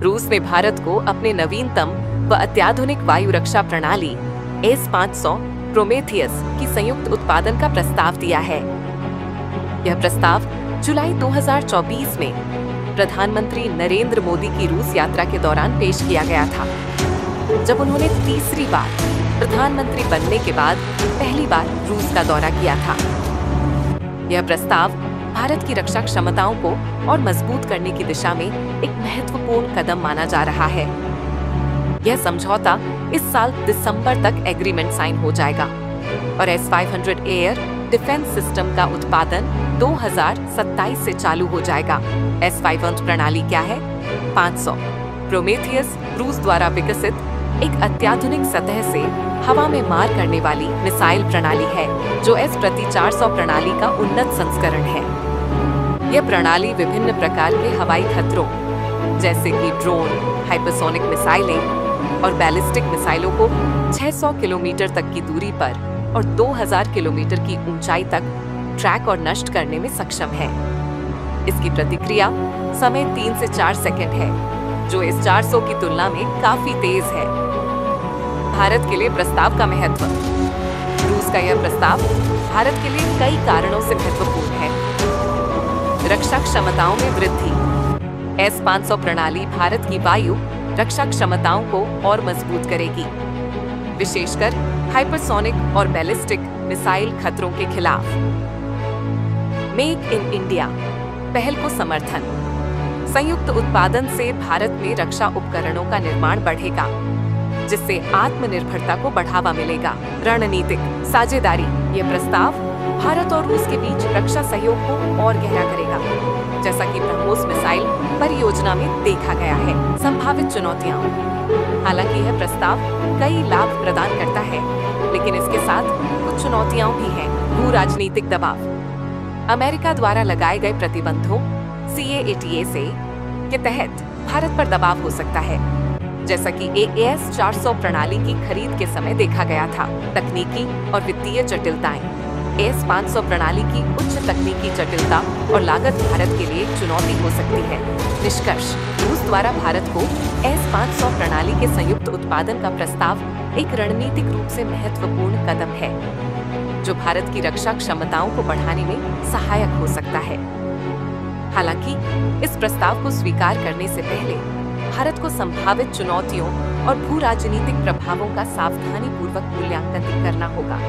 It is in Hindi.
रूस ने भारत को अपने नवीनतम व अत्याधुनिक वायु रक्षा प्रणाली S-500 प्रोमेथियस की संयुक्त उत्पादन का प्रस्ताव दिया है। यह प्रस्ताव जुलाई 2024 में प्रधानमंत्री नरेंद्र मोदी की रूस यात्रा के दौरान पेश किया गया था, जब उन्होंने तीसरी बार प्रधानमंत्री बनने के बाद पहली बार रूस का दौरा किया था। यह प्रस्ताव भारत की रक्षा क्षमताओं को और मजबूत करने की दिशा में एक महत्वपूर्ण कदम माना जा रहा है। यह समझौता इस साल दिसंबर तक एग्रीमेंट साइन हो जाएगा और S-500 एयर डिफेंस सिस्टम का उत्पादन 2027 से चालू हो जाएगा। S-500 प्रणाली क्या है? 500 प्रोमेथियस रूस द्वारा विकसित एक अत्याधुनिक सतह से हवा में मार करने वाली मिसाइल प्रणाली है, जो S-400 प्रणाली का उन्नत संस्करण है। यह प्रणाली विभिन्न प्रकार के हवाई खतरों जैसे कि ड्रोन, हाइपरसोनिक मिसाइलें और बैलिस्टिक मिसाइलों को 600 किलोमीटर तक की दूरी पर और 2000 किलोमीटर की ऊंचाई तक ट्रैक और नष्ट करने में सक्षम है। इसकी प्रतिक्रिया समय 3 से 4 सेकंड है, जो इस 400 की तुलना में काफी तेज है। भारत के लिए प्रस्ताव का महत्व। रूस का यह प्रस्ताव भारत के लिए कई कारणों से महत्वपूर्ण है। रक्षा क्षमताओं में वृद्धि। S-500 प्रणाली भारत की वायु रक्षा क्षमताओं को और मजबूत करेगी, विशेषकर हाइपरसोनिक और बैलिस्टिक मिसाइल खतरों के खिलाफ। मेक इन इंडिया पहल को समर्थन। संयुक्त उत्पादन से भारत में रक्षा उपकरणों का निर्माण बढ़ेगा, जिससे आत्मनिर्भरता को बढ़ावा मिलेगा। रणनीतिक साझेदारी। यह प्रस्ताव भारत और रूस के बीच रक्षा सहयोग को और गहरा करेगा, जैसा कि ब्रह्मोस मिसाइल परियोजना में देखा गया है। संभावित चुनौतियां। हालांकि यह प्रस्ताव कई लाभ प्रदान करता है, लेकिन इसके साथ कुछ चुनौतियां भी हैं। भू राजनीतिक दबाव। अमेरिका द्वारा लगाए गए प्रतिबंधों CAATA के तहत भारत पर दबाव हो सकता है, जैसा कि AS-400 प्रणाली की खरीद के समय देखा गया था। तकनीकी और वित्तीय जटिलताएं। S-500 प्रणाली की उच्च तकनीकी जटिलता और लागत भारत के लिए एक चुनौती हो सकती है। निष्कर्ष। रूस द्वारा भारत को S-500 प्रणाली के संयुक्त उत्पादन का प्रस्ताव एक रणनीतिक रूप से महत्वपूर्ण कदम है, जो भारत की रक्षा क्षमताओं को बढ़ाने में सहायक हो सकता है। हालांकि इस प्रस्ताव को स्वीकार करने से पहले भारत को संभावित चुनौतियों और भू राजनीतिक प्रभावों का सावधानीपूर्वक मूल्यांकन करना होगा।